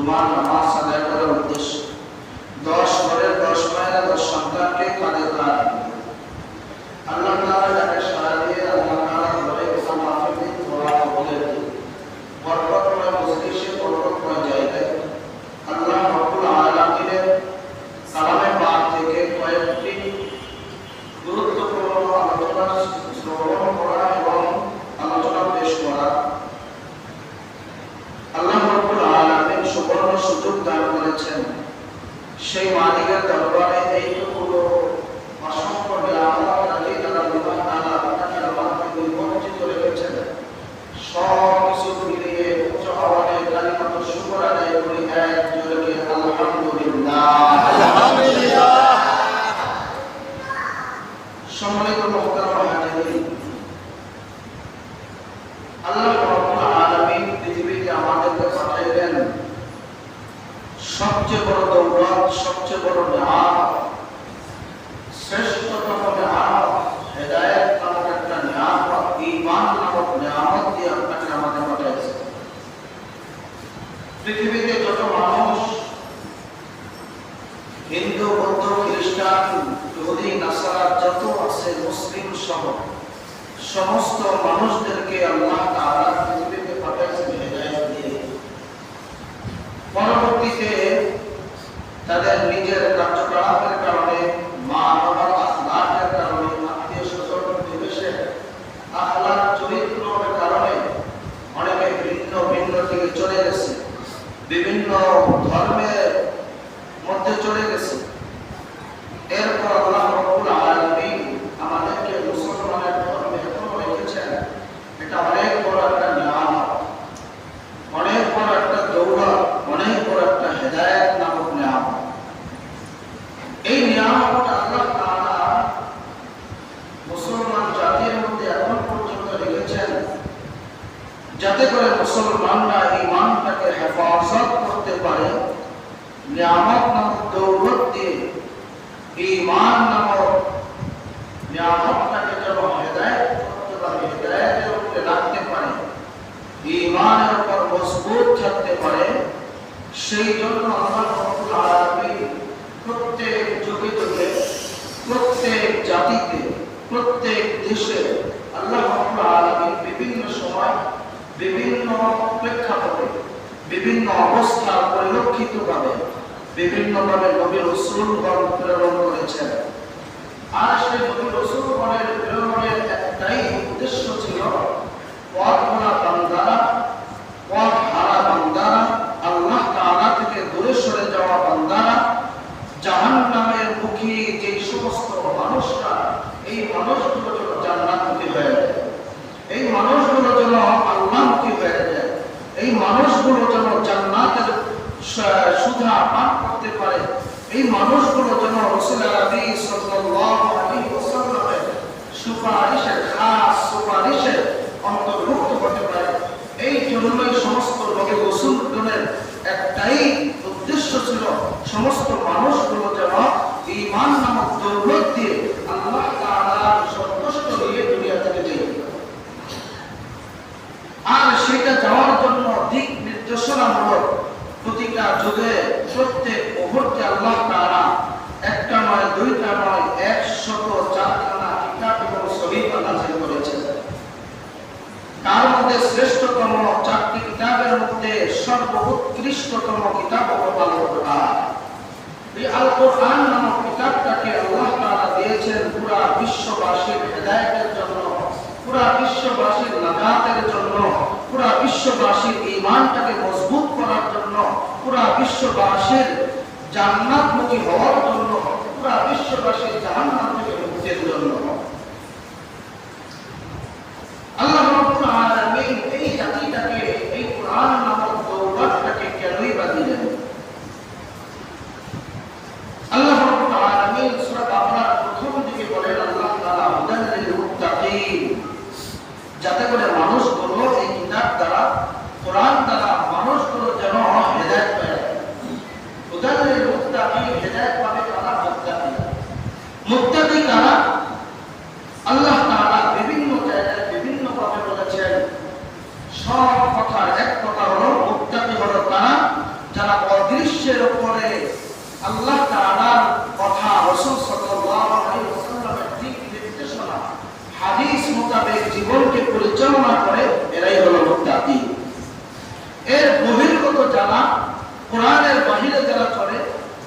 জুমার নামাজ আদায় করার উদ্দেশ্যে 10 ঘরের 10 মায়েরা 10 সন্তানকে কাঁধে তার আল্লাহ তাআলা তাকে সারা দিয়ে আল্লাহ তাআলা ঘরে কোনো মাহফিলে দোয়া কবুল করে বরকতময় মজলিসে বরকতময় জায়গায় আল্লাহ রাব্বুল আলামিনের কালামে পাক থেকে কয়েকটি গুরুত্বপূর্ণ আলোচনা শ্রবণ করা এবং আলোচনা পেশ করা আল্লাহ রাব্বুল আলামিন সুবর্ণ সুযোগ দান করেছেন। সেই মালিকের দরবারে এইটুকু অসংখ্য নিয়ামত রাখি তারা আল্লাহ তাআলা আপনাকে আমাকে বিমোচিত রেখেছেন। সব কিছু মিলিয়ে উচ্চ আওয়াজে কালিমাত শুকর আদায় করি এক জোরে আলহামদুলিল্লাহ। আলহামদুলিল্লাহ। সম্মানিত মুহতারাম হাজিরিন, আল্লাহ রাব্বুল আলামিন পৃথিবীতে আমাদেরকে পাঠাইলেন সবচেয়ে বড় দৌলত, সবচেয়ে বড় নিয়ামত, শ্রেষ্ঠতম নিয়ামত হেদায়েত নামক একটা নিয়ামত, ঈমান নামক নিয়ামত দিয়ে আপনাকে আমাদের পাঠাইছে। পৃথিবীতে যত মানুষ হিন্দু, বৌদ্ধ, খ্রিস্টান, ইহুদি, নাসারা যত আছে, মুসলিম সহ সমস্ত মানুষদেরকে আল্লাহ তাআলা পৃথিবীতে পাঠাইছেন হেদায়েত দিয়ে। পরবর্তীতে তাদের নিজের কার্যকলাপের কারণে, মা বাবার আখলাকের কারণে, আত্মীয় স্বজন পরিবেশের আখলাক চরিত্রের কারণে অনেকে ভিন্ন ভিন্ন দিকে চলে গেছে, বিভিন্ন ধর্মের মধ্যে চলে গেছে। এরপর আল্লাহ রাব্বুল আলামিন আমাদেরকে মুসলমানের ধর্মে এখনো রেখেছেন। এটা অনেক বড় একটা নিয়ামত, অনেক বড় একটা দৌলত, অনেক বড় একটা হেদায়েত নামক নিয়ামত। এই নিয়ামতটা আল্লাহ তাআলা মুসলমান জাতির মধ্যে এখন পর্যন্ত রেখেছেন যাতে করে মুসলমানরা ঈমানটাকে হেফাজত করতে পারে। নিয়ামত নামক দৌলত দিয়ে ঈমান নামক নিয়ামতটাকে যেন হেদায়েত করতে পারে, হেদায়েতের উপরে রাখতে পারে, ঈমানের উপর মজবুত থাকতে পারে। সেই জন্য আল্লাহ রাব্বুল আলামিন প্রত্যেক যুগে যুগে, প্রত্যেক জাতিতে, প্রত্যেক দেশে আল্লাহ রাব্বুল আলামিন বিভিন্ন সময়, বিভিন্ন প্রেক্ষাপটে, বিভিন্ন অবস্থা পরিলক্ষিতভাবে বিভিন্নভাবে নবী রাসূলগণ প্রেরণ করেছেন। আর সেই নবী রাসূলগণের প্রেরণের একটাই উদ্দেশ্য ছিল, পথভোলা বান্দারা, পথ হারা বান্দারা, আল্লাহ তাআলা থেকে দূরে সরে যাওয়া বান্দারা, জাহান্নামের মুখী যে সমস্ত মানুষরা, এই মানুষগুলো যেন জান্নাতমুখী হয়ে যায়, এই মানুষগুলো যেন আল্লাহমুখী হয়ে যায়, এই মানুষগুলো যেন জান্নাতের সুধা পান করতে পারে, এই মানুষগুলো যেন রাসূল আরবি সাল্লাল্লাহু আলাইহি ওয়াসাল্লামের সুপারিশে, খাস সুপারিশে অন্তর্ভুক্ত হতে পারে। এই জন্যই সমস্ত নবী রাসূলগণের একটাই উদ্দেশ্য ছিল, সমস্ত মানুষগুলো যেন ঈমান নামক দৌলত দিয়ে আল্লাহ তাআলার সন্তুষ্ট হয়ে দুনিয়া থেকে যায়। আর সেটা যাওয়ার জন্য দিক নির্দেশনামূলক প্রতিটা যুগে, প্রত্যেক মুহূর্তে আল্লাহ তাআলা একটা নয়, দুইটা নয়, 104খানা কিতাব এবং সহিফা নাযিল করেছেন। তার মধ্যে শ্রেষ্ঠতম 4টি কিতাবের মধ্যে সর্বোৎকৃষ্টতম কিতাব হলো আল কোরআন। এই আল কোরআন নামক কিতাবটাকে আল্লাহ তাআলা দিয়েছেন পুরা বিশ্ববাসীর হেদায়েতের জন্য, পুরা বিশ্ববাসীর নাজাতের জন্য, পুরা বিশ্ববাসীর ঈমানটাকে মজবুত করার জন্য, পুরা বিশ্ববাসীর জান্নাতমুখী হওয়ার জন্য, পুরা বিশ্ববাসীর জাহান্নাম থেকে মুক্তির জন্য। আল্লাহ রাব্বুল আলামিন এই জাতিটাকে, এই কোরআন নামক দৌলতটাকে কেনই বা দিলেন? আল্লাহ রাব্বুল আলামিন সূরা বাকারার প্রথম দিকে বলেন, আল্লাহ তাআলা হুদাল লিল মুত্তাকিন, যাতে করে মানুষগুলো এই কিতাব দ্বারা, কোরআন দ্বারা মানুষগুলো যেন হেদায়েত পায়। হুদাল লিল মুত্তাকিন, হেদায়েত পাবে কারা? মুত্তাকি। মুত্তাকি কারা? আল্লাহ তাআলা বিভিন্ন জায়গায় বিভিন্ন ভাবে বলেছেন। সব কথার এক কথা হলো, মুত্তাকি হলো তারা যারা অদৃশ্যের উপরে আল্লাহ তাআলার কথা, রাসূল সাল্লাল্লাহু আলাইহি ওয়াসাল্লামের দিক নির্দেশনা, হাদিস মোতাবেক জীবনকে পরিচালনা করে, এরাই হলো মুত্তাকি। এর বহির্গত যারা, কোরআনের বাহিরে যারা চলে,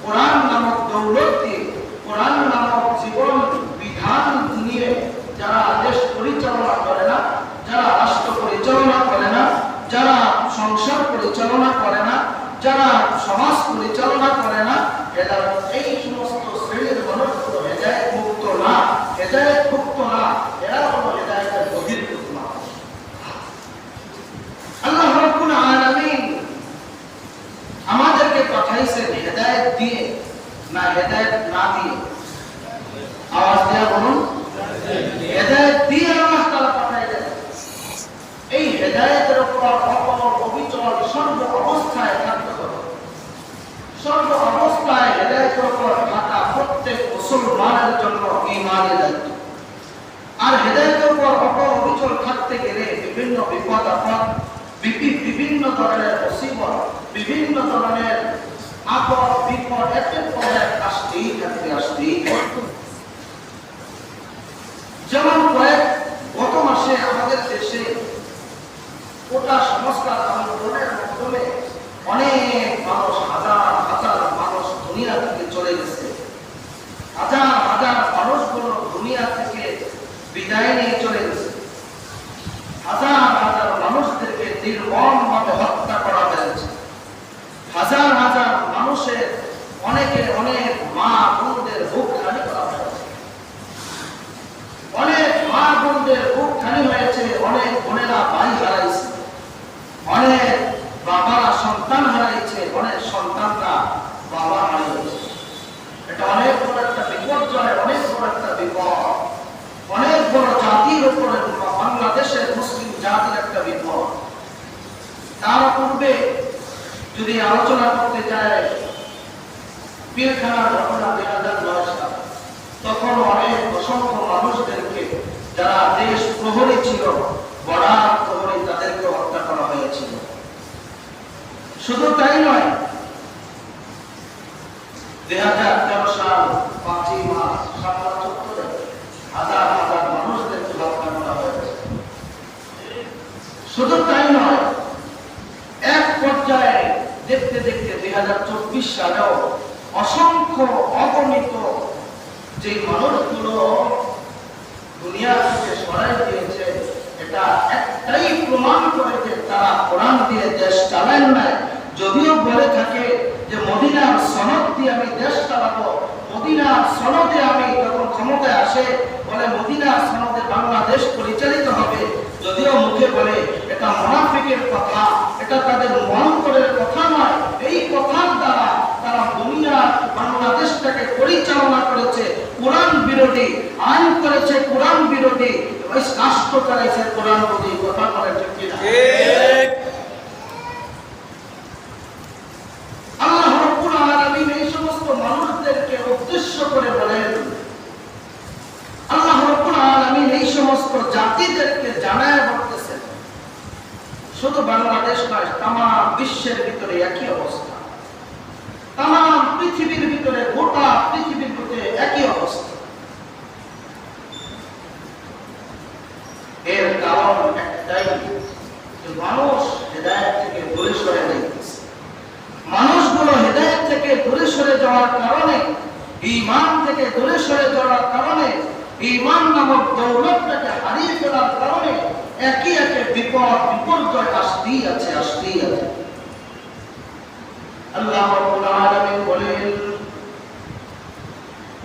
কোরআন নামক দৌলত দিয়ে, কোরআন নামক জীবন বিধান নিয়ে যারা দেশ পরিচালনা করে না, যারা রাষ্ট্র পরিচালনা করে না, যারা সংসার পরিচালনা করে না, যারা সমাজ পরিচালনা করে না, এরা এই সমস্ত শ্রেণীর মানুষগুলো হেদায়েত মুক্ত না, হেদায়েত মুক্ত না, এরা হলো হেদায়েতের বহির্ভূত মানুষ। আল্লাহ রাব্বুল আলামিন আমাদেরকে পাঠাইছেন হেদায়েত দিয়ে না হেদায়েত না দিয়ে? আওয়াজ দিয়ে বলুন, হেদায়েত দিয়ে আল্লাহ তাআলা পাঠাইলেন। এই হেদায়েতের উপর অটল অবিচল সর্ব অবস্থায় থাকতে হবে। সর্ব অবস্থায় হেদায়েতের উপর থাকা প্রত্যেক মুসলমানের জন্য ঈমানের দায়িত্ব। আর হেদায়েতের উপর অটল অবিচল থাকতে গেলে বিভিন্ন বিপদ আপদ, বিভিন্ন ধরনের মুসিবত, বিভিন্ন ধরনের আপদ বিপদ একের পর এক আসতেই থাকবে। যেমন গত মাসে আমাদের দেশে কোটা সংস্কার আন্দোলনের মাধ্যমে অনেক মানুষ, হাজার হাজার মানুষ দুনিয়া থেকে চলে গেছে। হাজার হাজার মানুষগুলো দুনিয়া থেকে বিদায় নিয়ে চলে গেছে। হাজার হাজার মানুষদেরকে নির্মমভাবে হত্যা করা হয়েছে। হাজার হাজার মানুষের অনেক মা বোনদের বুক খালি করা হয়েছে। অনেক মা বোনদের বুক খালি হয়েছে। অনেক বোনেরা ভাই হারাইছে। অনেক বাবারা সন্তান হারাইছে। অনেক সন্তানরা বাবা হারিয়েছে। এটা অনেক বড় একটা বিপর্যয়, অনেক বড় একটা বিপদ, অনেক বড় জাতির উপরে, বাংলাদেশের মুসলিম জাতির একটা বিপদ। তার পূর্বে যদি আলোচনা করতে যায় পিলখানার ঘটনা 2009 সাল, তখন অনেক অসংখ্য মানুষদেরকে যারা দেশ প্রহরী ছিল, বর্ডার প্রহরী, তাদেরকে হত্যা করা হয়েছিল। শুধু তাই নয়, 2013 সাল 5ই মার্চ শাপলা চত্বরে হাজার হাজার মানুষদেরকে হত্যা করা হয়েছে। শুধু তাই নয়, এক পর্যায়ে দেখতে দেখতে 2024 সালেও অসংখ্য অগণিত যে মানুষগুলো দুনিয়া থেকে সরাই দিয়েছে, এটা একটাই প্রমাণ করে যে তারা কোরআন দিয়ে দেশ চালান নাই। যদিও বলে থাকে যে মদিনার সনদ দিয়ে আমি দেশ চালাবো, মদিনার সনদে আমি যখন ক্ষমতায় আসে বলে মদিনার সনদে বাংলাদেশ পরিচালিত হবে, যদিও মুখে বলে, এটা মুনাফিকের কথা, এটা তাদের মন্তরের কথা নয়। এই কথার দ্বারা তারা দুনিয়ার বাংলাদেশটাকে পরিচালনা করেছে কোরআন বিরোধী, আইন করেছে কোরআন বিরোধী, ওই রাষ্ট্র চালাইছে কোরআন বিরোধী। কথা বলে ঠিক কিনা? আল্লাহ রাব্বুল আলামিন এই সমস্ত মানুষদেরকে উদ্দেশ্য করে বলেন, আল্লাহ রাব্বুল আলামিন এই সমস্ত জাতিদেরকে জানায় বলতেছেন, শুধু বাংলাদেশ নয়, তাম বিশ্বের ভিতরে একই অবস্থা, তাম পৃথিবীর ভিতরে, গোটা পৃথিবীর ভিতরে একই অবস্থা। এর কারণ একটাই, যে মানুষ হেদায়েত থেকে দূরে সরে যাইতেছে। মানুষগুলো হেদায়েত থেকে দূরে সরে যাওয়ার কারণে, ঈমান থেকে দূরে সরে যাওয়ার কারণে, ঈমান নামক দৌলতটাকে হারিয়ে ফেলার কারণে একই একে বিপদ বিপর্যয় আসতেই আছে। আল্লাহ রাব্বুল আলামিন বলেন,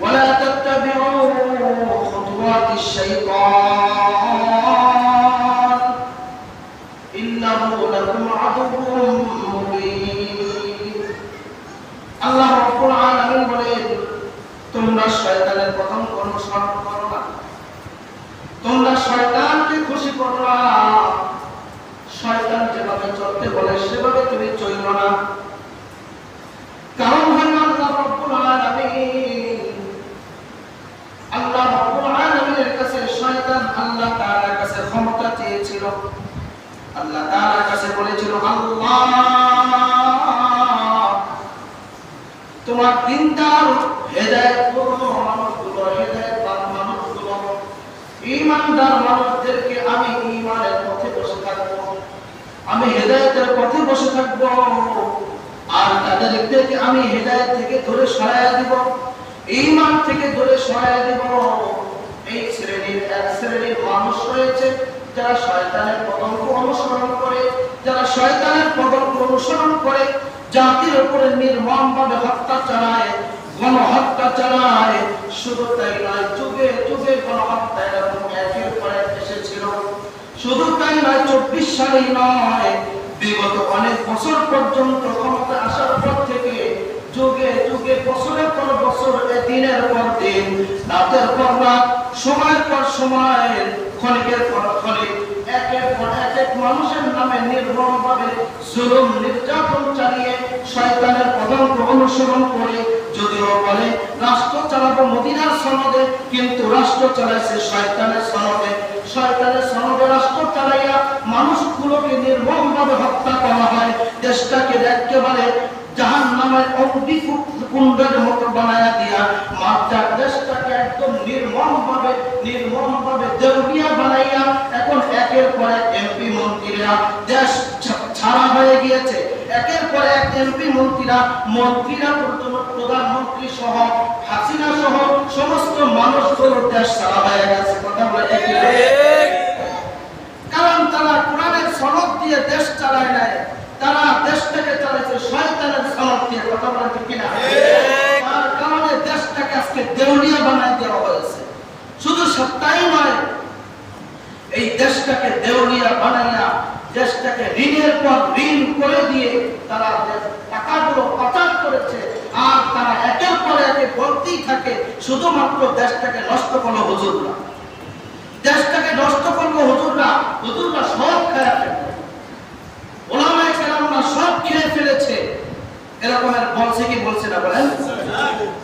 ওয়ালা তাত্তাবিউ খুতুওয়াতিশ শাইতান ইন্নাহু লাকুম আদুউম মুবিন। আল্লাহ রাব্বুল আলামিন বলেন, তোমরা শয়তানের প্রথম অনুসরণ করো না, তোমরা শয়তানকে খুশি করো না। শয়তান যেভাবে চলতে বলে সেভাবে তুমি চলো না। কারণ হয় আল্লাহ রাব্বুল আলামিনের কাছে শয়তান আল্লাহ তাআলার কাছে ক্ষমতা চেয়েছিল। আল্লাহ তাআলার কাছে বলেছিল, আল্লাহ তোমার দিনদার হেদায়েতপূর্ণ মানুষগুলো, হেদায়েতবান মানুষগুলো, ঈমানদার মানুষদেরকে আমি ঈমানের পথে বসে থাকবো, আমি হেদায়েতের পথে বসে থাকবো, আর তাদেরকে আমি হেদায়েত থেকে দূরে সরাইয়া দিব, ঈমান থেকে দূরে সরাইয়া দিব। এই শ্রেণীর এক শ্রেণীর মানুষ রয়েছে যারা শয়তানের পদঙ্ক অনুসরণ করে, যারা শয়তানের পদঙ্ক অনুসরণ করে জাতির উপরে নির্মমভাবে হত্যা চালায়, গণহত্যা চালায়। শুধু তাই নয়, যুগে যুগে গণহত্যা এরকম একের পর এক এসেছিল। শুধু তাই নয়, 24 সালেই নয়, বিগত অনেক বছর পর্যন্ত ক্ষমতা আসার পর থেকে যুগে যুগে বছরের পর বছর, দিনের পর দিন, রাতের পর রাত, সময়ের পর সময়, ক্ষণিকের পর ক্ষণিক একের পর এক মানুষের নামে নির্মমভাবে জুলুম নির্যাতন চালিয়ে শয়তানের পদাঙ্ক অনুসরণ করে, যদিও বলে রাষ্ট্র চালাবো মদিনার সনদে, কিন্তু রাষ্ট্র চালাইছে শয়তানের সনদে। শয়তানের সনদে রাষ্ট্র চালাইয়া মানুষগুলোকে নির্মমভাবে হত্যা করা হয়। দেশটাকে একেবারে জাহান্নামের অগ্নিকুণ্ডের মতো বানায়া দিয়া মাত্রা দেশটাকে একদম নির্মমভাবে দেউলিয়া বানাইয়া এখন একের পর এক এমপি মন্ত্রীরা দেশ ছাড়া হয়ে গিয়েছে। একের পর এক এমপি মন্ত্রীরা পর্যন্ত, প্রধানমন্ত্রী সহ, হাসিনা সহ সমস্ত মানুষগুলো দেশ ছাড়া হয়ে গেছে। কথা বলে কারণ তারা কোরআনের সনদ দিয়ে দেশ চালায় নাই, তারা দেশটাকে চালাইছে শয়তানের সনদ দিয়ে। কথা বলে ঠিক কিনা? তার কারণে দেশটাকে আজকে দেউলিয়া বানাই দেওয়া হয়েছে। শুধু সত্যাই নয়, এই দেশটাকে দেউলিয়া বানাইয়া দেশটাকে ঋণের পর ঋণ করে দিয়ে তারা টাকাগুলো পাচার করেছে। আর তারা একের পর একে বলতেই থাকে শুধুমাত্র দেশটাকে নষ্ট করলো হুজুররা, দেশটাকে নষ্ট করলো হুজুররা, হুজুররা সব খেয়ে ফেলবে, ওলামায়ে কেরামরা সব খেয়ে ফেলেছে। এরকম বলছে কি বলছে না বলেন?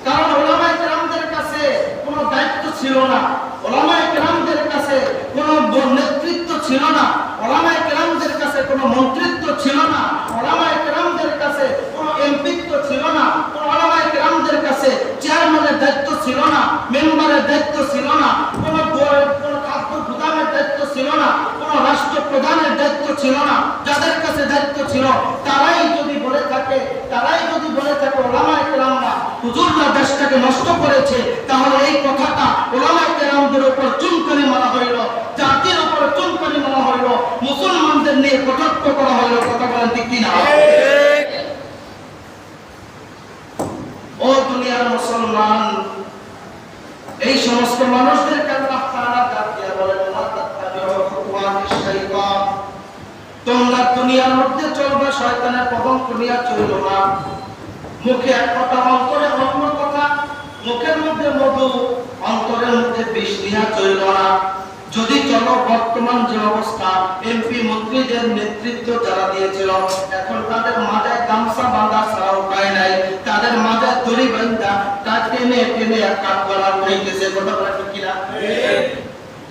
কারণ ওলামায়ে কেরামদের কাছে কোনো দায়িত্ব ছিল না, ওলামায়ে কেরামদের কাছে কোনো নেতৃত্ব ছিল না, ওলামায়ে কেরামদের কাছে কোনো মন্ত্রিত্ব ছিল না, ওলামায়ে কেরামদের কাছে কোনো এমপিত্ব ছিল না, ওলামায়ে কেরামদের কাছে চেয়ারম্যানের দায়িত্ব ছিল না, মেম্বারের দায়িত্ব ছিল না, কোনো খাদ্য গুদামের দায়িত্ব ছিল না, কোনো রাষ্ট্রপ্রধানের দায়িত্ব ছিল না। যাদের কাছে দায়িত্ব ছিল তারাই যদি বলে থাকে ওলামায়ে কেরামরা হুজুররা দেশটাকে নষ্ট করেছে, তাহলে এই কথাটা ওলামায়ে কেরামদের উপর চুনকানি মারা হইল, জাতির উপর চুনকানি মারা হইল, মুসলমানদের নিয়ে কটাক্ষ করা হইল। কথা বলেন ঠিক কিনা? ও দুনিয়ার মুসলমান, এই সমস্ত মানুষদেরকে আল্লাহ তাআলা ডাক দিয়ে বলেন, তোমরা দুনিয়ার মধ্যে চলবে, শয়তানের পদঙ্ক নিয়ে চলবে না। মুখে এক কথা, অন্তরে অন্য কথা, মুখের মধ্যে মধু, অন্তরের মধ্যে বিষ নিয়ে চলবে না। যদি চলো বর্তমান যে অবস্থা, এমপি মন্ত্রীদের নেতৃত্ব যারা দিয়েছিল, এখন তাদের মাথায় গামছা বাঁধা ছাড়া উপায় নাই, তাদের মাথায় দড়ি বাঁধা তা টেনে টেনে কাজ করা হইতেছে। কথা বলা ঠিক কিনা?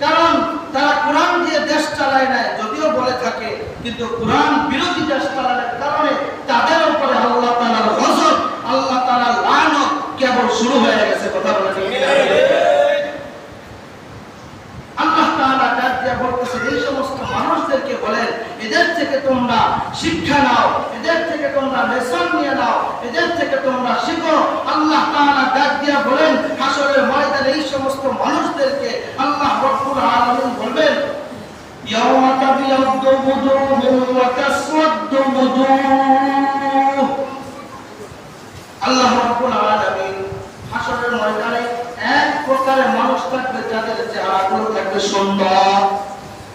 কারণ তারা কোরআন দিয়ে দেশ চালায় নাই, যদিও বলে থাকে, কিন্তু কোরআন বিরোধী দেশ চালানোর কারণে তাদের উপরে আল্লাহ তাআলার গজব, আল্লাহ তাআলার লানত কেবল শুরু হয়ে গেছে। কথা বলা ঠিক কিনা? আল্লাহ তাআলা ডাক দিয়ে বলতেছে, এই সমস্ত মানুষদেরকে বলেন, এদের থেকে তোমরা শিক্ষা নাও, এদের থেকে তোমরা লেসন নিয়ে নাও, এদের থেকে তোমরা শিখো। আল্লাহ তাআলা ডাক দিয়ে বলেন, হাসরের ময়দানে এই সমস্ত মানুষদেরকে আল্লাহ রব্বুল আলামিন বলবেন, ইয়াওমা তাবিয়াদ্দু ওয়ুজুহুন ওয়া তাসওয়াদ্দু ওয়ুজুহ। আল্লাহ রব্বুল আলামিন হাসরের ময়দানে এক প্রকারের মানুষ থাকবে, যাদের চেহারাগুলো থাকবে সুন্দর,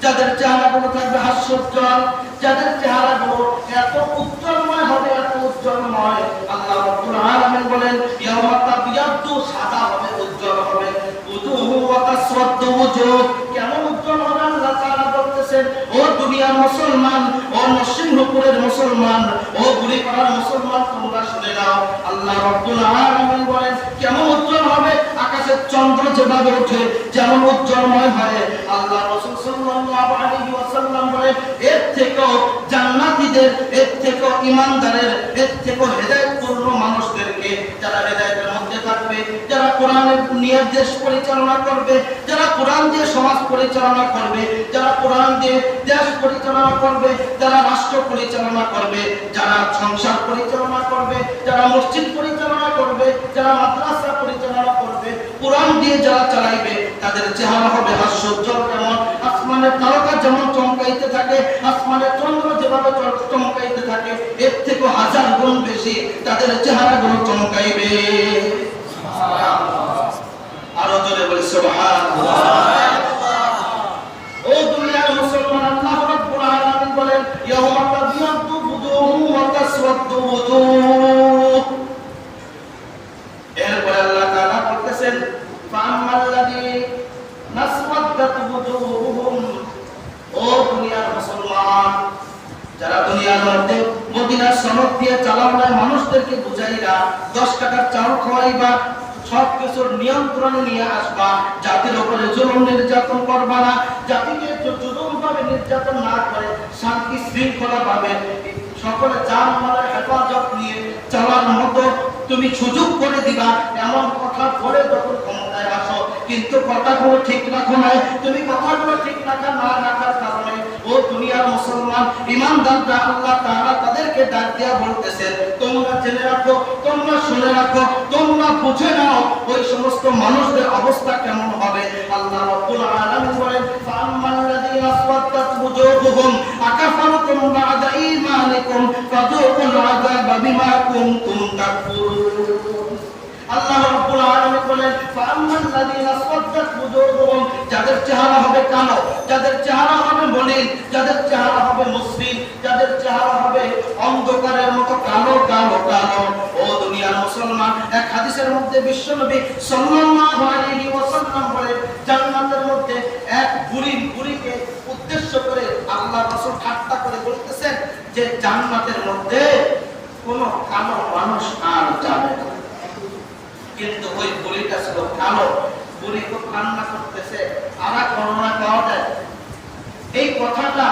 যাদের চেহারাগুলো থাকবে হাস্যোজ্জ্বল, যাদের চেহারাগুলো এত উজ্জ্বলময় হবে, এত উজ্জ্বলময়। আল্লাহ রাব্বুল আলামিন বলেন, ইয়াওমা তাবিয়াদ্দু, সাদা হবে, উজ্জ্বল হবে, ওযুহু ওয়া তাসওয়াদ্দু ওযুহ। কেমন উজ্জ্বল হবে? আল্লাহ তাআলা বলতেছেন, ও দুনিয়ার মুসলমান, ও নরসিংহপুরের মুসলমান, ও বুড়িপাড়ার মুসলমান, তোমরা শুনে নাও। আল্লাহ রাব্বুল আলামিন বলেন, কেমন উজ্জ্বল হবে? আকাশের চন্দ্র যেভাবে ওঠে, যেমন উজ্জ্বলময় হয়। আল্লাহ রাসূল সাল্লাল্লাহু আলাইহি ওয়াসাল্লাম বলেন, এর থেকেও জান্নাতীদের, এর থেকেও ঈমানদারের, এর থেকেও হেদায়েতপূর্ণ মানুষদেরকে, যারা কোরআন নিয়ে দেশ পরিচালনা করবে, যারা কোরআন দিয়ে সমাজ পরিচালনা করবে, যারা কোরআন দিয়ে দেশ পরিচালনা করবে, যারা রাষ্ট্র পরিচালনা করবে, যারা সংসার পরিচালনা করবে, যারা মসজিদ পরিচালনা করবে, যারা মাদ্রাসা পরিচালনা করবে, কোরআন দিয়ে যারা চালাইবে, তাদের চেহারা হবে হাস্যোজ্জ্বল। যেমন আসমানের তারকা যেমন চমকাইতে থাকে, আসমানের চন্দ্র যেভাবে চমকাইতে থাকে, এর থেকে 1000 গুণ বেশি তাদের চেহারাগুলো চমকাইবে। আরো জোরে বলি সুবহানাল্লাহ। ও দুনিয়ার মুসলমান, আল্লাহ রাব্বুল আলামিন বলেন ইয়াউমা তাবিয়াদু বুজুহু ওয়া তাসওয়াদু বুজুহ। এরপরে আল্লাহ তাআলা বলতেছেন ফাআম্মাল্লাযীনা আসওয়াদাত বুজুহুহুম। ও দুনিয়ার মুসলমান, যারা দুনিয়ার মধ্যে মদিনার সনদ দিয়ে চালানোর মানুষদেরকে বুঝাইরা 10 টাকার চাল খাওয়াইবা, সব কিছুর নিয়ন্ত্রণে নিয়ে আসবা, জাতির উপরে জুলুম নির্যাতন করবা না, জাতিকে জুলুম ভাবে নির্যাতন না করে শান্তি শৃঙ্খলা পাবে, সকলে জান মালের হেফাজত নিয়ে চলার মতো তুমি সুযোগ করে দিবা, এমন কথা বলে যখন ক্ষমতায় আসো, কিন্তু কথাগুলো ঠিক রাখো নাই, তুমি কথাগুলো ঠিক রাখা না রাখার কারণে ও দুনিয়ার মুসলমান ঈমানদাররা আল্লাহ তাআলা তাদেরকে ডাক দিয়া বলতেছেন তোমরা জেনে রাখো, তোমরা শুনে রাখো, তোমরা বুঝে নাও ওই সমস্ত মানুষদের অবস্থা কেমন হবে। আল্লাহ রাব্বুল আলামিন বলেন ফাআম্মাল্লাযীনা আসওয়াদাত বুজুহুহুম আকাফারতুম বা'দা ঈমানিকুম ফাযুকুল আযাবা বিমা কুনতুম তাকফুরুন। আল্লাহ রাব্বুল আলামিন বলেন ফাআম্মাল্লাযীনা আসওয়াদাত বুজুহুহুম, যাদের চেহারা হবে কালো, যাদের চেহারা হবে মলিন, যাদের চেহারা হবে মসৃণ, যাদের চেহারা হবে অন্ধকারের মতো কালো কালো কালো। ও দুনিয়ার মুসলমান, এক হাদিসের মধ্যে বিশ্বনবী সাল্লাল্লাহু আলাইহি ওয়াসাল্লাম বলেন জান্নাতের মধ্যে এক বুড়িকে উদ্দেশ্য করে আল্লাহ রাসূল ঠাট্টা করে বলতেছেন যে জান্নাতের মধ্যে কোনো কালো মানুষ আর যাবে না। কিন্তু ওই বুড়িটা ছিল কালো, বুড়ি খুব কান্না করতেছে। আর বর্ণনা পাওয়া যায় এই কথাটা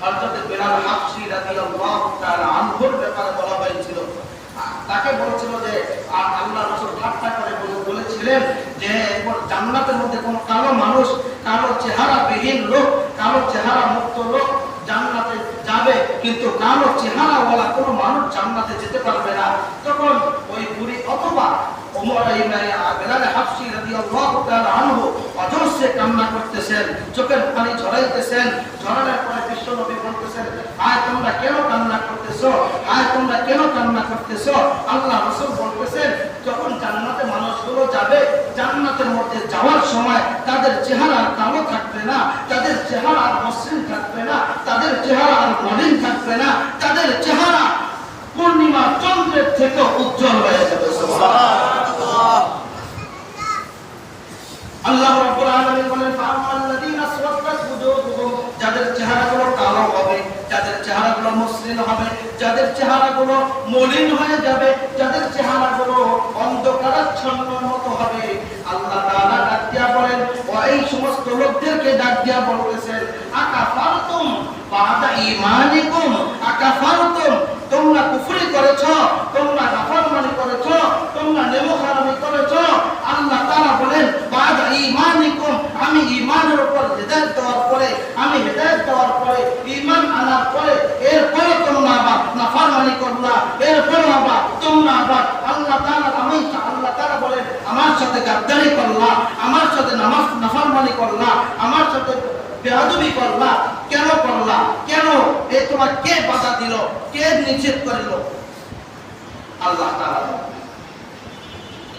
হযরত বিলাল হাবশী রাদিয়াল্লাহু তাআলা আনহুর ব্যাপারে বলা হয়েছিল। তাকে বলেছিল যে আল্লাহ রাসূল ঠাট্টা করে বলেছিলেন যে জান্নাতের মধ্যে কোনো কালো মানুষ, কালো চেহারা বিহীন লোক, কালো চেহারা মুক্ত লোক জান্নাতে যাবে, কিন্তু কালো চেহারাওয়ালা কোনো মানুষ জান্নাতে যেতে পারবে না। তখন ওই বুড়ি অথবা ওমর ইবনে বিলাল হাবশী রাদিয়াল্লাহু তাআলা আনহু অজস্রে কান্না করতেছেন, চোখের পানি ঝরাইতেছেন। ঝরানোর পরে বিশ্বনবী বলতেছেন আয় তোমরা কেন কান্না করতেছো, আয় তোমরা কেন কান্না করতেছো? আল্লাহ রাসূল বলতেছেন যখন জান্নাতে মানুষগুলো যাবে, জান্নাতের মধ্যে যাওয়ার সময় তাদের চেহারা কালো থাকবে না, তাদের চেহারা মসৃণ থাকবে না, তাদের চেহারা মলিন থাকবে না, তাদের চেহারা পূর্ণিমা চন্দ্রের থেকে উজ্জ্বল হয়ে যাবে। সুবহানাল্লাহ। আল্লাহ রাব্বুল আলামিন বলেন ফাআম্মাল্লাযীনা আসওয়াদাত বুজুহুহুম, যাদের চেহারাগুলো কালো হবে, যাদের চেহারাগুলো মসৃণ হবে, যাদের চেহারাগুলো মলিন হয়ে যাবে, যাদের চেহারাগুলো অন্ধকারাচ্ছন্নর মতো হবে, আল্লাহ তাআলা ডাক দিয়া বলেন ও এই সমস্ত লোকদেরকে ডাক দিয়া বলতেছেন আকাফারতুম বা'দা ঈমানিকুম, আকাফারতুম, তোমরা কুফরি করেছো, তোমরা নাফরমানি করেছো, তোমরা নেমখারামি করেছো। আল্লাহ তাআলা বলেন বা'দা ঈমানিকুম, আমি ঈমানের উপর হিদায়াত দেওয়ার পরে, আমি হিদায়াত দেওয়ার পরে, ঈমান আনার পরে, এরপরে তোমরা আবার নাফরমানি করলা, এরপরে আবার তোমরা আবার আল্লাহ তাআলা বলেন আমার সাথে গাদ্দারি করলা, আমার সাথে নাফরমানি করলা, আমার সাথে বেয়াদবি করলা। কেন করলা? কেন? এই তোমার কে বাধা দিল, কে নিষেধ করিল?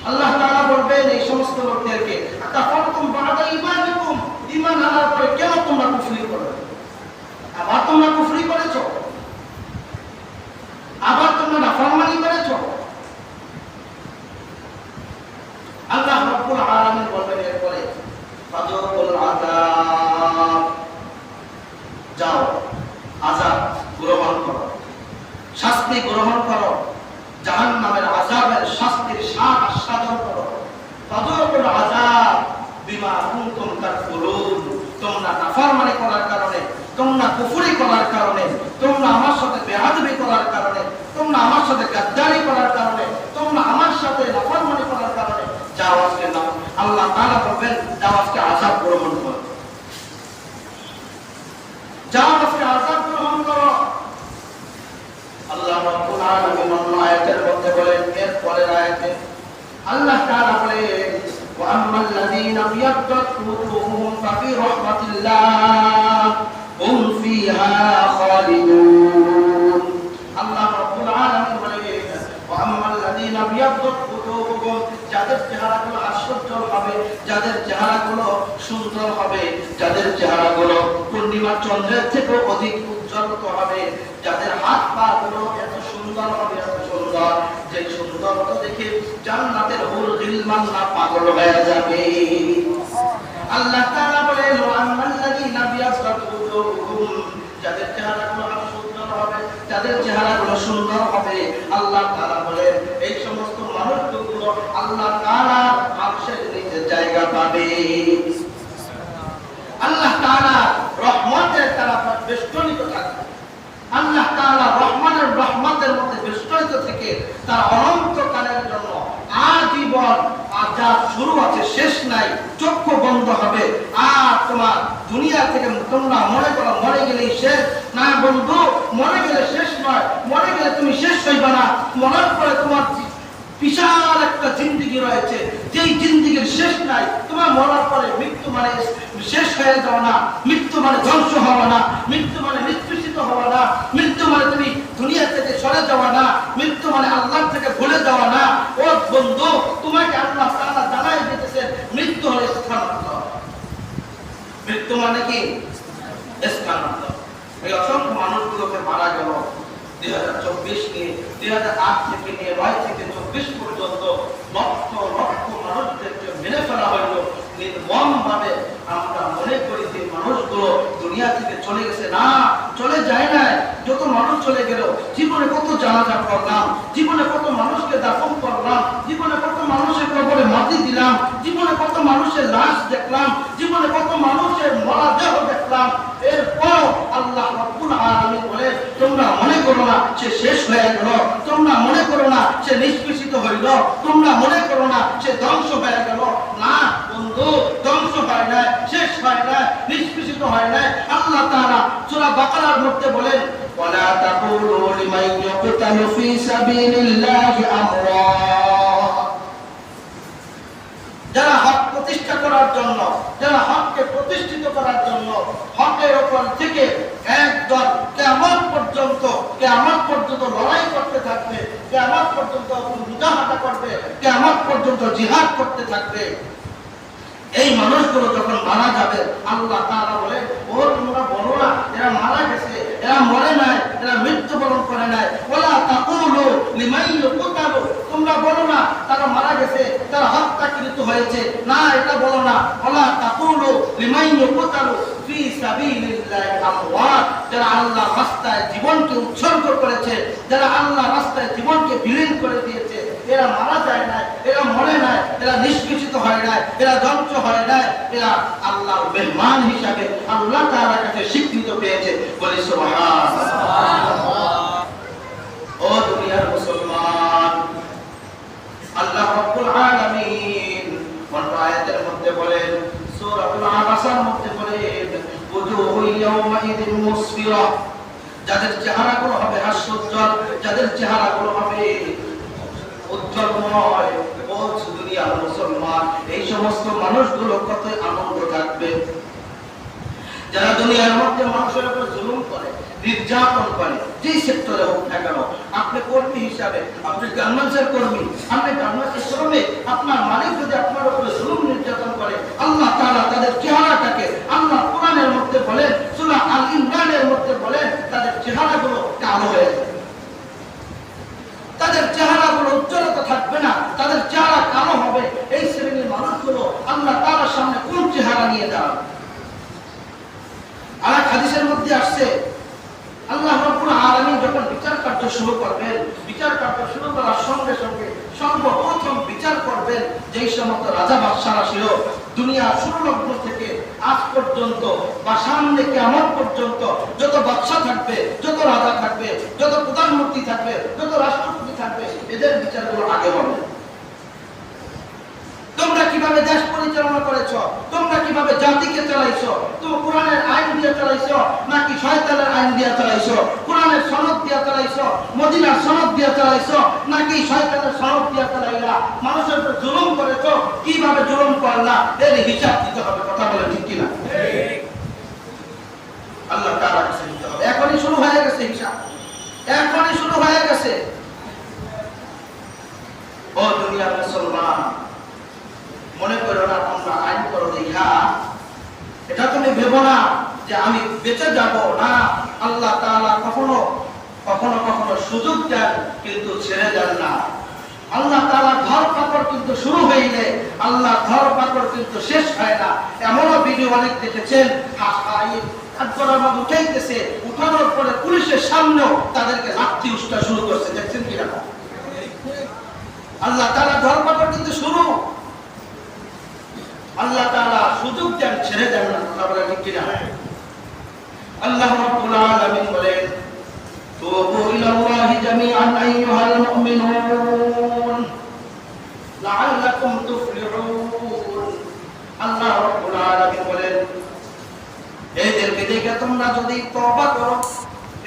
আল্লাহ তাআলা বলবেন এই সমস্ত লোকদেরকে আকাফারতুম বা'দা ঈমানিকুম, ঈমান আনার পরে কেন তোমরা কুফরি করলে? আবার তোমরা কুফরি করেছো, আবার তোমরা নাফরমানি করেছো। আল্লাহ রাব্বুল আলামিন বলবেন এরপরে ফাযুকুল আযাব, যাও আযাব গ্রহণ করো, শাস্তি গ্রহণ করো, জাহান্নামের আযাবের শাস্তির স্বাদ আস্বাদন করো। ফাযুকুল আযাব বিমা কুনতুম তাকফুরুন, তোমরা নাফরমানি করার কারণে, তোমরা কুফরি করার কারণে, তোমরা আমার সাথে বেয়াদবি করার কারণে, তোমরা আমার সাথে গাদ্দারি বলেন এর পরের আয়াতে আল্লাহ তাআলা বলেন ওয়া আম্মাল্লাযীনা বিয়াদ্দাত উজুহুম ফাফি রাহমাতিল্লাহ হুম ফিহা খালিদুন। আল্লাহ রাব্বুল আলামিন বলেন ওয়া আম্মাল্লাযীনা বিয়াদ্দাত উজুহুম, যাদের চেহারাগুলো আশ্চর্য হবে, যাদের চেহারাগুলো সুন্দর হবে, যাদের চেহারাগুলো পূর্ণিমা চন্দ্রের থেকে অধিক উজ্জ্বল হবে, যাদের হাত পা গুলো এত সুন্দর হবে, এত সুন্দর যে সুন্দরতা দেখে জান্নাতের হুর গিলমান না পাগল হয়ে যাবে। আল্লাহ তাআলা বলেন ওয়া আম্মাল্লাযীনা বিয়াদ্দাত উজুহুম, যাদের চেহারাগুলো সুন্দর হবে, যাদের চেহারাগুলো সুন্দর হবে, আল্লাহ তাআলা বলেন এই সমস্ত মানুষগুলো আল্লাহ তাআলা আরশের নিচে জায়গা পাবে। আল্লাহ তাআলা রহমতের দ্বারা বেষ্টনীত থাকবে। আল্লাহ তাআলা রহমতের মধ্যে বেষ্টনীত থেকে তার অনন্তকালের জন্য আজীবন যা শুরু আছে শেষ নাই, চক্ষু বন্ধ হবে। আর তোমার দুনিয়া থেকে তোমরা মনে করো মরে গেলেই শেষ, না বন্ধু, মরে গেলে শেষ নয়। মরে গেলে তুমি শেষ হইবা না, মরার পরে তোমার বিশাল একটা জিন্দেগি রয়েছে, যেই জিন্দেগির শেষ নাই। তোমার মরার পরে মৃত্যু মানে শেষ হয়ে যাওয়া না, মৃত্যু মানে ধ্বংস হওয়া না, মৃত্যু মানে নিষ্পেষিত হওয়া না, মৃত্যু মানে তুমি দুনিয়া থেকে সরে যাওয়া না, মৃত্যু মানে আল্লাহ থেকে ভুলে যাওয়া না। ও বন্ধু, তোমাকে আল্লাহ তাআলা জানাই দিতেছে মৃত্যু হলো স্থানান্তর। মৃত্যু মানে কি? স্থানান্তর। এই অসংখ্য মানুষগুলোকে মারা গেল 2024 নিয়ে, 2008 থেকে নিয়ে 9 থেকে 24 পর্যন্ত লক্ষ লক্ষ মানুষদেরকে মেরে ফেলা হইল নির্মম ভাবে। আমরা মনে করি যে মানুষগুলো দুনিয়া থেকে চলে গেছে, না, চলে যায় না। যত মানুষ চলে গেল, জীবনে কত জানাজা করলাম, জীবনে কত মানুষকে দাফন করলাম, জীবনে কত মানুষের কবরে মাটি দিলাম, জীবনে কত মানুষের লাশ দেখলাম, জীবনে কত মানুষের মরা দেহ দেখলাম। এরপর আল্লাহ রাব্বুল আলামিন বলে তোমরা মনে করো না সে শেষ হয়ে গেল, তোমরা মনে করো না সে নিষ্পেষিত হইল, তোমরা মনে করো না সে ধ্বংস হয়ে গেল। না বন্ধু, ধ্বংস হয় না, শেষ হয় না, নিষ্পেষিত হয় না। আল্লাহ তাআলা সূরা বাকারার মধ্যে বলেন ওয়ালা তাকুলু লিমান ইয়াকতালু ফি সাবিলিল্লাহি আমওয়াত, যারা হক প্রতিষ্ঠা করার জন্য, যারা হককে প্রতিষ্ঠিত করার জন্য হকের উপর থেকে একদল কিয়ামত পর্যন্ত লড়াই করতে থাকবে, কিয়ামত পর্যন্ত মুজাহাদা করবে, কিয়ামত পর্যন্ত জিহাদ করতে থাকবে। এই মানুষগুলো যখন মারা যাবে, আল্লাহ তাআলা বলে ও তোমরা বলো না এরা মারা গেছে, এরা মরে নাই, এরা মৃত্যুবরণ করে নাই। ওয়ালা তাকুলু লিমান ইয়াকতালু, তোমরা বলো না তারা মারা গেছে, তারা হত্যাকৃত হয়েছে, না এটা বলো না। ওয়ালা তাকুলু লিমান ইয়াকতালু ফি সাবিলিল্লাহি আমওয়াত, যারা আল্লাহর রাস্তায় জীবনকে উৎসর্গ করেছে, যারা আল্লাহর রাস্তায় জীবনকে বিলীন করে দিয়েছে, এরা মারা যায় না, এরা মরে নাই, এরা নিষ্পেষিত হয় নাই, এরা ধ্বংস হয় নাই, এরা আল্লাহর মেহমান হিসাবে আল্লাহ তাআলার কাছে স্বীকৃত পেয়েছে। বলি সুবহানাল্লাহ। ও দুনিয়ার মুসলমান, আল্লাহ রাব্বুল আলামিন কোন আয়াতের মধ্যে বলেন, সূরাতুল আবাসার মধ্যে বলেন ওযুহু ইয়াওমাইযিন মুসফিরা, যাদের চেহারাগুলো হবে হাস্যোজ্জ্বল, যাদের চেহারাগুলো হবে উজ্জ্বলময়। ও দুনিয়ার মুসলমান, এই সমস্ত মানুষগুলো কত আনন্দ থাকবে যারা দুনিয়ার মধ্যে মানুষের উপর জুলুম করে, নির্যাতন করে, যে সেক্টরে হোক না কেন। আপনি কর্মী হিসাবে, আপনি গার্মেন্টসের কর্মী, আপনি গার্মেন্টসের শ্রমিক, আপনার মালিক যদি আপনার উপরে জুলুম নির্যাতন করে, আল্লাহ তাআলা তাদের চেহারাটাকে, আল্লাহ কোরআনের মধ্যে বলেন, সূরা আল ইমরানের মধ্যে বলেন, তাদের চেহারাগুলো কালো হয়ে যাবে, তাদের চেহারাগুলো উজ্জ্বলতা থাকবে না, তাদের চেহারা কালো হবে। এই শ্রেণীর মানুষগুলো আল্লাহ তাআলার সামনে কোন চেহারা নিয়ে দাঁড়াবে? আর হাদিসের মধ্যে আসছে আল্লাহ রাব্বুল আলামিন যখন বিচার কার্য শুরু করবেন, বিচার কার্য শুরু করার সঙ্গে সঙ্গে সর্বপ্রথম বিচার করবেন যেই সমস্ত রাজা বাদশারা ছিল দুনিয়া শুরু লগ্ন থেকে আজ পর্যন্ত বা সামনে কিয়ামত পর্যন্ত যত বাদশা থাকবে, যত রাজা থাকবে, যত প্রধানমন্ত্রী থাকবে, যত রাষ্ট্রপতি থাকবে, এদের বিচারগুলো আগে হবে। তোমরা কিভাবে দেশ পরিচালনা পরিচালনা করেছো, তোমরা কিভাবে জাতিকে চালাইছো, তো কোরআনের আইন দিয়ে চালাইছো নাকি শয়তানের আইন দিয়ে চালাইছো, কোরআনের সনদ দিয়ে চালাইছো, মদিনার সনদ দিয়ে চালাইছো নাকি শয়তানের সনদ দিয়ে চালাইলা, মানুষের উপর জুলুম করেছো, কিভাবে জুলুম করলা, এর হিসাব দিতে হবে। কথা বলে ঠিক কিনা? আল্লাহ তাআলা কাছে দিতে হবে। এখনই শুরু হয়ে গেছে হিসাব, এখনই শুরু হয়ে গেছে। ও দুনিয়ার মুসলমান, মনে করো না তোমরা আইন করো দেখা এটা তুমি ভেবো না যে আমি বেঁচে যাব না। আল্লাহ তাআলা কখনো কখনো কখনো সুযোগ দেন কিন্তু ছেড়ে দেন না। আল্লাহ তাআলা ধরপাকড় কিন্তু শুরু হইলে আল্লাহ ধরপাকড় কিন্তু শেষ হয় না। এমনও ভিডিও অনেক দেখেছেন, উঠাইতেছে, উঠানোর পরে পুলিশের সামনেও তাদেরকে লাঠি উষ্টা শুরু করছে, দেখছেন কিনা? আল্লাহ তাআলা ধরপাকড় কিন্তু শুরু, আল্লাহ তাআলা সুযোগ দেন, ছেড়ে দেন না। কথা বলে ঠিক কিনা? আল্লাহ রাব্বুল আলামিন বলেন, তুবু ইলাল্লাহি জামিআন আইয়ুহাল মুমিনুন লাআল্লাকুম তুফলিহুন। আল্লাহ রাব্বুল আলামিন বলেন, এদেরকে দেখে তোমরা যদি তওবা করো,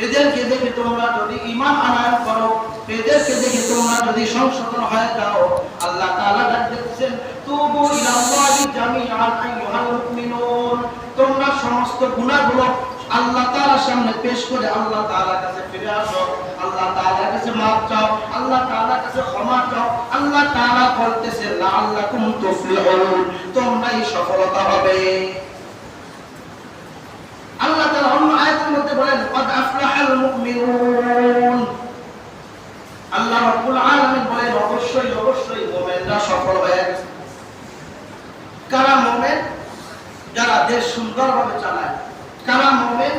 এদেরকে দেখে তোমরা যদি ঈমান আনয়ন করো, এদেরকে দেখে তোমরা যদি সংশোধন হয়ে যাও, আল্লাহ তাআলা ডাকতেছেন তুবু ইলাল্লাহি জামিআন আইয়ুহাল মুমিনুন। তোমরা সমস্ত গুনাহগুলো আল্লাহ তাআলার সামনে পেশ করে আল্লাহ তাআলার কাছে ফিরে আসো, আল্লাহ তাআলার কাছে মাফ চাও, আল্লাহ তাআলার কাছে ক্ষমা চাও। আল্লাহ তাআলা বলতেছেন লাআল্লাকুম তুফলিহুন, তোমরাই সফলতা হবে। আল্লাহ তাআলা অন্য আয়াতের মধ্যে বলেন ক্বাদ আফলাহাল মুমিনুন। আল্লাহ রাব্বুল আলামিন বলেন অবশ্যই অবশ্যই মুমিনরা সফল হয়ে গেছে। কারা মুমিন? যারা দেশ সুন্দরভাবে চালায়, কারা মুমিন?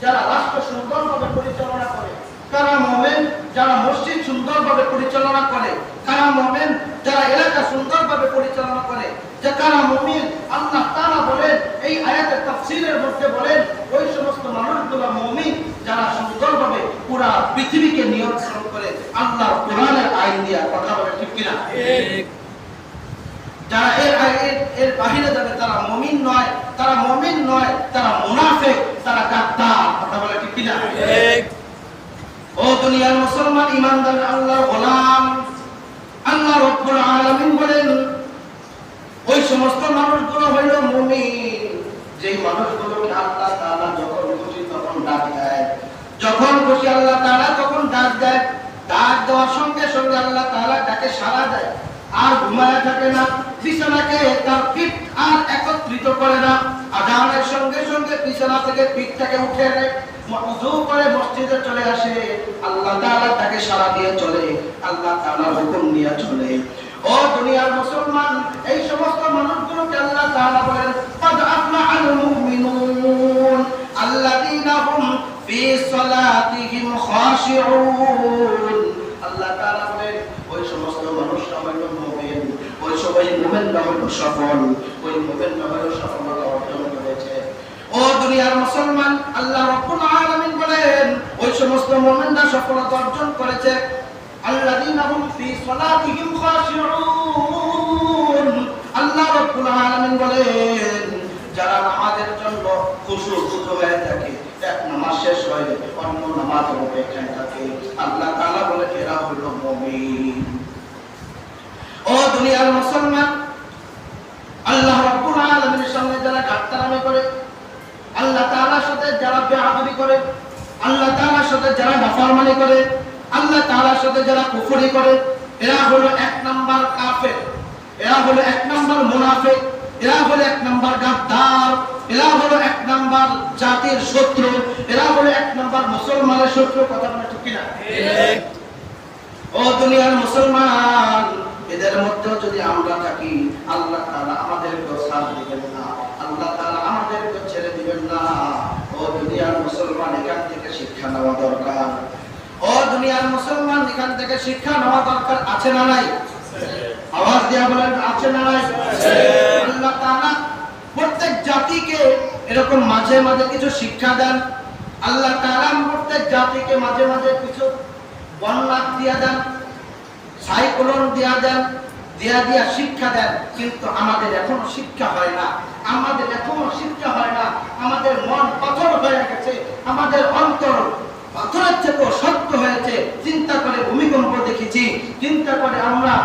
যারা রাষ্ট্র সুন্দরভাবে পরিচালনা করে, কারা মুমিন? যারা মসজিদ সুন্দরভাবে পরিচালনা করে, কারা মুমিন? যারা এলাকা সুন্দরভাবে পরিচালনা করে, যে কারা মুমিন? আল্লাহ তাআলা বলেন এই আয়াতের তাফসীরের মধ্যে বলেন ওই সমস্ত মানুষগুলো মুমিন যারা সুন্দরভাবে পুরো পৃথিবীকে নিয়ন্ত্রণ করে আল্লাহর কোরআনের আইন দিয়ে। কথা বলে ঠিক কিনা? ঠিক। যারা এর বাহিরে যাবে তারা মুমিন নয়, তারা মুমিন নয়, তারা মুনাফিক, তারা গাদ্দার। কথা বলে ঠিক কিনা? ঠিক। ও দুনিয়ার মুসলমান ঈমানদার আল্লাহর গোলাম, আল্লাহ রাব্বুল আলামিন বলেন ওই সমস্ত মানুষগুলো হইল মুমিন, যেই মানুষগুলোকে আল্লাহ তাআলা যখন খুশি তখন ডাক দেয়, যখন খুশি আল্লাহ তাআলা তখন ডাক দেয়, ডাক দেওয়ার সঙ্গে সঙ্গে আল্লাহ তাআলা ডাকে সাড়া দেয়, আর ঘুমায় থাকে না, বিছানাকে তার পিঠ আর একত্রিত করে না, আযানের সঙ্গে সঙ্গে বিছানা থেকে পিঠটাকে উঠে নেয়, ওযু করে মসজিদে চলে আসে, আল্লাহ তাআলা তাকে সাড়া দিয়ে চলে, আল্লাহ তাআলার হুকুম নিয়ে চলে। ও দুনিয়ার মুসলমান, এই সমস্ত মানুষগুলোকে আল্লাহ তাআলা বলেন ক্বাদ আফলাহাল মুমিনুন আল্লাযীনা হুম ফি সালাতিহিম খাশিউন। আল্লাহ তাআলা বলেন ওই সমস্ত মানুষরা হইল মুমিন, ওই সবাই মুমিনরা হইল সফল, ওই মুমিনরা হইল সফলতা অর্জন করেছে। ও দুনিয়ার মুসলমান, আল্লাহ রাব্বুল আলামিন বলেন ওই সমস্ত মুমিনরা সফলতা অর্জন করেছে আল্লাযীনা হুম ফি সালাতিহিম খাশিউন। আল্লাহ রাব্বুল আলামিন বলেন যারা নামাজের জন্য খুশু হয়ে থাকে, এক নামাজ শেষ হয়ে অন্য নামাজের অপেক্ষায় থাকে, আল্লাহ তাআলা বলে এরা হইল মুমিন। ও দুনিয়ার মুসলমান, আল্লাহ রাব্বুল আলামিনের সামনে যারা গাদ্দারি করে, আল্লাহ তাআলার সাথে যারা বেয়াদবি করে, আল্লাহ তাআলার সাথে যারা নাফরমানি করে, আল্লাহ তাআলার সাথে যারা কুফরি করে, এরা হলো এক নাম্বার কাফের, এরা হলো এক নাম্বার মুনাফিক, এরা হলো এক নাম্বার গাদ্দার, এরা হলো এক নাম্বার জাতির শত্রু, এরা হলো এক নাম্বার মুসলমানের শত্রু। কথা বলে ঠিক কিনা? ঠিক। ও দুনিয়ার মুসলমান, এদের মধ্যে যদি আমরা থাকি আল্লাহ তাআলা আমাদেরকে সাথ দিবেন না, আল্লাহ তাআলা আমাদেরকে ছেড়ে দিবেন না। ও দুনিয়ার মুসলমান, এখান থেকে শিক্ষা নেওয়া দরকার। ও দুনিয়ার মুসলমান, এখান থেকে শিক্ষা নেওয়া দরকার আছে না নাই? আওয়াজ দিয়া বলেন আছে না নাই? আল্লাহ তাআলা প্রত্যেক জাতিকে এরকম মাঝে মাঝে কিছু শিক্ষা দেন। আল্লাহ তাআলা প্রত্যেক জাতিকে মাঝে মাঝে কিছু বন্যা দিয়া দেন, সাইক্লোন দিয়া দেন, দিয়া দিয়া শিক্ষা দেন, কিন্তু আমাদের এখনো শিক্ষা হয় না, আমাদের এখনো শিক্ষা হয় না। আমাদের মন পাথর হয়ে গেছে, আমাদের অন্তর পাথরের থেকেও শক্ত হয়েছে। চিন্তা করে ভূমিকম্প দেখেছি, চিন্তা করে আমরা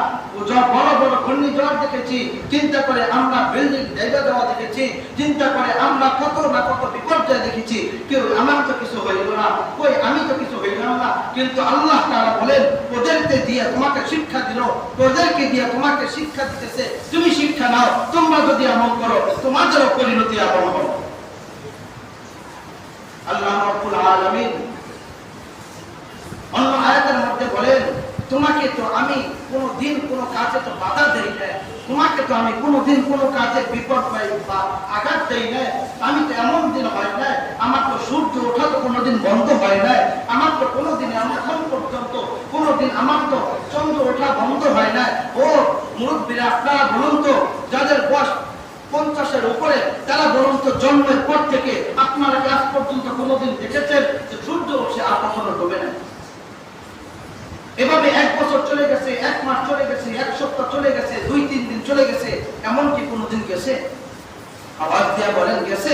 বড় বড় ঘূর্ণিঝড় দেখেছি, চিন্তা করে আমরা বিল্ডিং ভেঙে দেওয়া দেখেছি, চিন্তা করে আমরা কত না কত বিপর্যয় দেখেছি। কেউ আমার তো কিছু হইল না, কই আমি তো কিছু হইলাম না, কিন্তু আল্লাহ তাআলা বলেন ওদেরকে দিয়ে তোমাকে শিক্ষা দিল, ওদেরকে দিয়ে তোমাকে শিক্ষা দিতেছে, তুমি শিক্ষা নাও, তোমরা যদি আমল করো তোমাদেরও পরিণতি এমন হবে। আল্লাহ রাব্বুল আলামিন অন্য আয়াতের মধ্যে বলেন তোমাকে তো আমি কোনদিন কোনো কাজে তো বাধা দেই না, তোমাকে তো আমি কোনদিন কোনো কাজে বিপদ পাই বা আঘাত দেই না। আমি তো এমন দিন হয় না, আমার তো সূর্য ওঠা তো কোনোদিন বন্ধ হয় না, আমার তো কোনোদিন এখন পর্যন্ত কোনোদিন আমার তো চন্দ্র ওঠা বন্ধ হয় না। ও মুরব্বীরা, আপনারা বলুন তো, যাদের বয়স 50-এর উপরে, তারা বলুন তো জন্মের পর থেকে আপনারা আজ পর্যন্ত কোনোদিন দেখেছেন যে সূর্য ওঠে আর কখনো ডুবে না? এভাবে 1 বছর চলে গেছে, 1 মাস চলে গেছে, 1 সপ্তাহ চলে গেছে, 2-3 দিন চলে গেছে, এমন কি কোনোদিন গেছে? আওয়াজ দিয়া বলেন গেছে?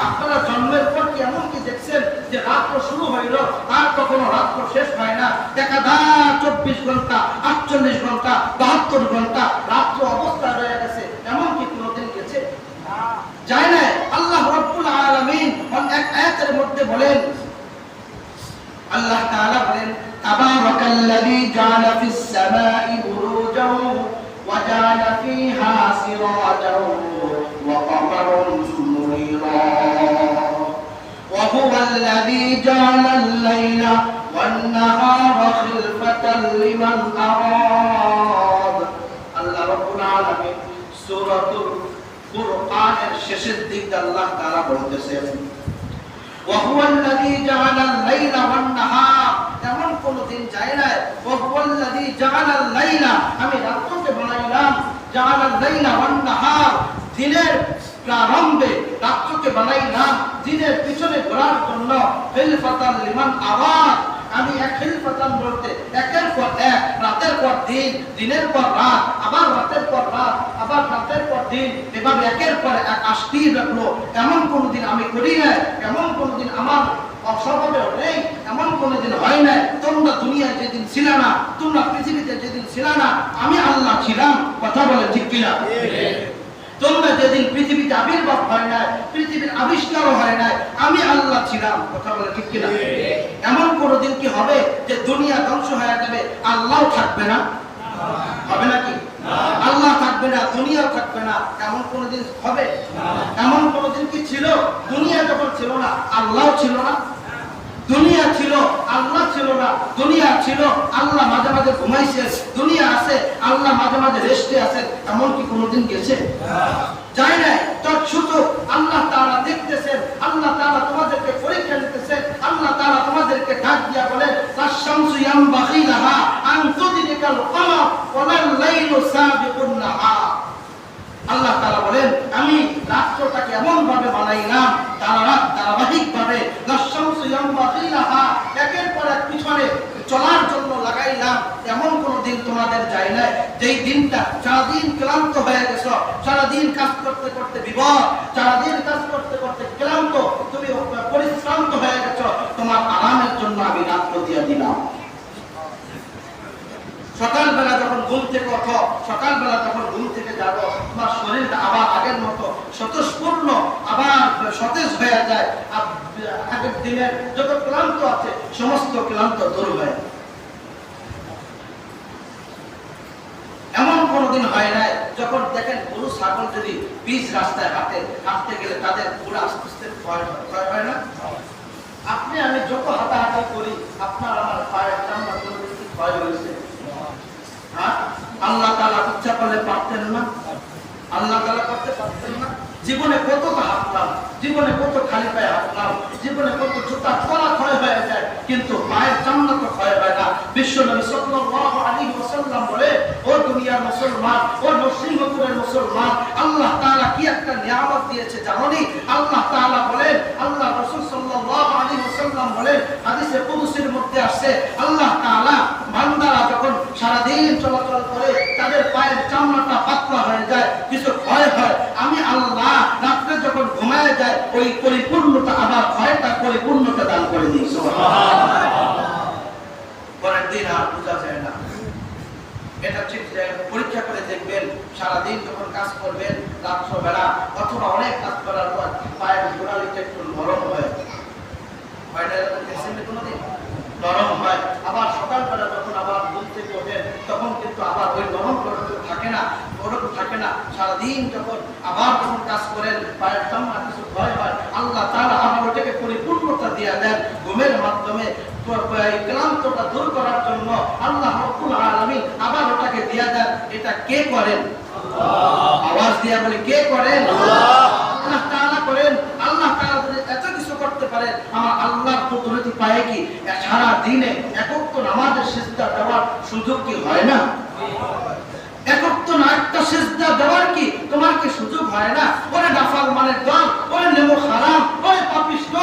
আপনারা জন্মের পর কি এমন কি দেখছেন যে রাত্র শুরু হইল আর কখনো রাত্র শেষ হয় না? একাধার 24 ঘন্টা, 48 ঘন্টা, 72 ঘন্টা রাত্র অবস্থা রয়ে গেছে, এমন কি কোনোদিন গেছে? যায় না। আল্লাহ রাব্বুল আলামিন এক আয়াতের মধ্যে বলেন, আল্লাহ তাআলা বলেন তাবারাকাল্লাযী জাআলা ফিস সামাই বুরুজাও ওয়া জাআলা ফীহা সিরাজাও ওয়া কমারান মুনীরা ওয়া হুয়াল্লাযী জাআলাল লাইলা ওয়ান নাহারা খিলফাতান লিমান আরাদ। আল্লাহ রাব্বুল আলামিন সূরাতুল কুরআনের শেষের দিকে আল্লাহ তাআলা বলতেছেন وهو الذي جعل الليل والنهار, এমন কোন দিন যায় না। وهو الذي جعل الليل, আমি রাতকে বানাইলাম, جعل الليل والنهار, দিনের প্রারম্ভে রাতকে বানাইলাম দিনের পিছনে ঘোরার জন্য, খিলফাতান লিমান আরাদ, আমি এক খিলফাতান বলতে একের পর এক, রাতের পর দিন, দিনের পর রাত, আবার রাতের পর রাত, আবার রাতের পর দিন, এভাবে একের পর এক আসতেই রাখলো। এমন কোনদিন আমি করি না, এমন কোনদিন আমার অস্বভাবে নেই, এমন কোনদিন হয় না। তোমরা দুনিয়ায় যেদিন ছিল না, তোমরা পৃথিবীতে যেদিন ছিল না, আমি আল্লাহ ছিলাম। কথা বলে ঠিক কিনা? তোমরা যেদিন পৃথিবীতে আবির্ভাব হয় না, পৃথিবীর আবিষ্কার হয় না, আমি আল্লাহ ছিলাম। কথা বলে ঠিক কিনা? এমন কোনদিন কি হবে যে দুনিয়া ধ্বংস হয়ে যাবে, আল্লাহ থাকবে না? হবে নাকি? আল্লাহ থাকবে না, দুনিয়াও থাকবে না, এমন কোনদিন হবে? এমন কোনদিন কি ছিল? দুনিয়া যখন ছিল না, আল্লাহ ছিল না? দুনিয়া ছিল, আল্লাহ ছিল না? দুনিয়া ছিল, আল্লাহ মাঝে মাঝে ঘুমাইছে, দুনিয়া আছে, আল্লাহ মাঝে মাঝে রেস্টে আছে, এমন কি কোনদিন গেছে? যায় না। শুধু আল্লাহ তাআলা দেখতেছেন, আল্লাহ তাআলা তোমাদেরকে পরীক্ষা নিতেছেন, আল্লাহ তাআলা তোমাদেরকে ডাক দিয়া বলেন আশ-শামসু ইয়ামবাগি লাহা আন তুদরিকাল কমার ওয়ালাল লাইলু সাবিকুন নাহার। আল্লাহ তাআলা বলেন আমি রাত্রটাকে এমন ভাবে বানাইলাম, ধারাবাহিক ভাবে, আশ-শামসু ইয়ামবাগি লাহা, একের পর এক পিছনে চলার জন্য লাগাইলাম। এমন কোন দিন তোমাদের যায় না যেই দিনটা সারাদিন ক্লান্ত হয়ে গেছ, সারাদিন কাজ করতে করতে বিপদ, সারাদিন কাজ করতে করতে ক্লান্ত, তুমি পরিশ্রান্ত হয়ে গেছ, তোমার আরামের জন্য আমি রাত্র দিয়ে দিলাম। সকালবেলা যখন ঘুম থেকে ওঠো, সকালবেলা যখন ঘুম থেকে যাবো, তোমার শরীরটা আবার আগের মতো স্বতঃস্ফূর্ণ, আবার সতেজ হয়ে যায়। আগের দিনের যত ক্লান্ত আছে সমস্ত ক্লান্ত দূর হয়। এমন কোনদিন হয় নাই যখন দেখেন গরু ছাগল যদি বীজ রাস্তায় হাঁটতে গেলে তাদের পুরো আস্তে আস্তে ক্ষয় হয় না? আপনি আমি যত হাঁটাহাঁটি করি, আপনার আমার পায়ের চামড়া কোনদিন কি ক্ষয় হয়েছে? আল্লাহ তাআলা ইচ্ছা করলে পারতেন না? আল্লাহ তাআলা করতে পারতেন না? জীবনে কত হাঁটলাম, জীবনে কত খালি পায়ে হাঁটলাম, জীবনে কত জুতা পরা ক্ষয় হয়ে যায়, কিন্তু পায়ের চামড়া তো ক্ষয় হয় না। বিশ্বনবী সাল্লাল্লাহু আলাইহি ওয়াসাল্লাম বলে, ও দুনিয়ার মুসলমান, ও নরসিংহপুরের মুসলমান, আল্লাহ তাআলা কি একটা নিয়ামত দিয়েছে জানোনি? আল্লাহ তাআলা বলেন, আল্লাহ রাসূল সাল্লাল্লাহু আলাইহি ওয়াসাল্লাম বলেন, হাদিসে কুদসির মধ্যে আসছে, আল্লাহ তাআলা বান্দারা যখন সারা দিন চলাফেরা চলাচল করে, তাদের পায়ের চামড়াটা পাতলা হয়ে যায়, কিছু ক্ষয় হয়। আমি আল্লাহ রাত্রে যখন ঘুমায় যায় ওই পরিপূর্ণতা আবার ক্ষয়টা পরিপূর্ণতা দান করে দিই। পরের দিন আর বোঝা যায় না। এটা ঠিক পরীক্ষা করে দেখবেন, সারাদিন যখন কাজ করবেন রাত্রবেলা অথবা অনেক কাজ করার পর পায়ের গোড়ালিটা একটু নরম হয়, নরম হয়। আবার সকালবেলা যখন আবার ঘুম থেকে ওঠেন তখন কিন্তু আবার ওই নরম থাকে না, ওরকম থাকে না। সারাদিন যখন আবার যখন কাজ করেন পায়ের চামড়া কিছু ভয় হয়, আল্লাহ তাআলা আবার ওটাকে পরিপূর্ণতা দিয়ে দেন ঘুমের মাধ্যমে। ক্লান্তটা দূর করার জন্য আল্লাহ রাব্বুল আলামিন আবার ওটাকে দিয়ে দেন। এটা কে করেন? আওয়াজ দিয়ে বলে কে করেন? আল্লাহ তাআলা করেন। আল্লাহ তাআলা এত কিছু করতে পারেন, আমার আল্লাহর কুদরতি পায়ে কি সারা দিনে একক তো নামাজের সিজদা দেওয়ার সুযোগ কি হয় না? একক তো না একটা সিজদা দেওয়ার কি তোমার কি সুযোগ হয় না? ওরে নাফাল মানে দল, ওরে নেমো হারাম, ওরে পাপিষ্ট,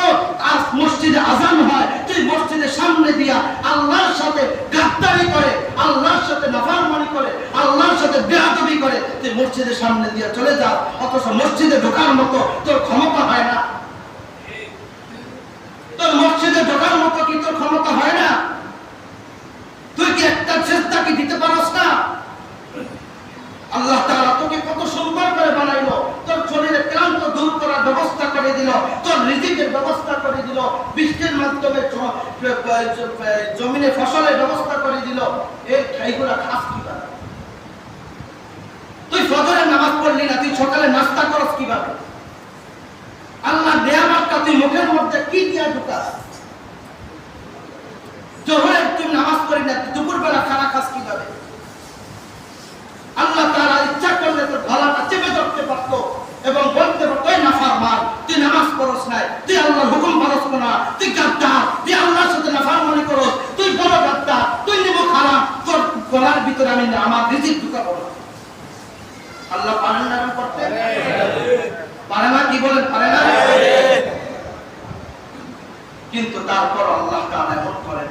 আজ মসজিদে আজান হয়, তুই মসজিদের সামনে দিয়া আল্লাহর সাথে গাদ্দারি করে, আল্লাহর সাথে নাফরমানি করে, আল্লাহর সাথে বেয়াদবি করে, তুই মসজিদের সামনে দিয়া চলে যাও, অথচ মসজিদে ঢোকার মতো তোর ক্ষমতা হয় না। তোর মসজিদে ঢোকার মতো কি তোর ক্ষমতা হয় না? তুই কি একটা সিজদা কি দিতে পারস না? আল্লাহ তাআলা তোকে কত সুন্দর করে বানাইলো, তোর শরীরে ক্লান্ত দূর করার ব্যবস্থা করে দিল, তোর রিজিকের ব্যবস্থা করে দিল, বৃষ্টির মাধ্যমে জমিনে ফসলের ব্যবস্থা করে দিল। এই খাইগুলা খাস কিভাবে? তুই ফজরের নামাজ পড়লি না, তুই সকালে নাস্তা করস কিভাবে? আল্লাহ নিয়ামতটা তুই মুখের মধ্যে কি দিয়া ঢুকাস? জোহরের তুই নামাজ পড়ি না, দুপুরবেলা খানা খাস কিভাবে? আল্লাহ তাআলা ইচ্ছা করলে তোর গলাটা চেপে ধরতে পারতো এবং বলতে পারতো এই নাফরমান, তুই নামাজ পড়স নাই, তুই আল্লাহর হুকুম পালস না, তুই গাদ্দার, তুই আল্লাহর সাথে নাফরমানি করস, তুই বড় গাদ্দার, তুই নেমো খারাপ, তোর গলার ভিতরে আমি আমার রিজিক ঢুকাবো না। আল্লাহ পারেন না করতে? পারে না? কি বলেন পারে না? কিন্তু তারপর আল্লাহ তাআলা এমন করেন,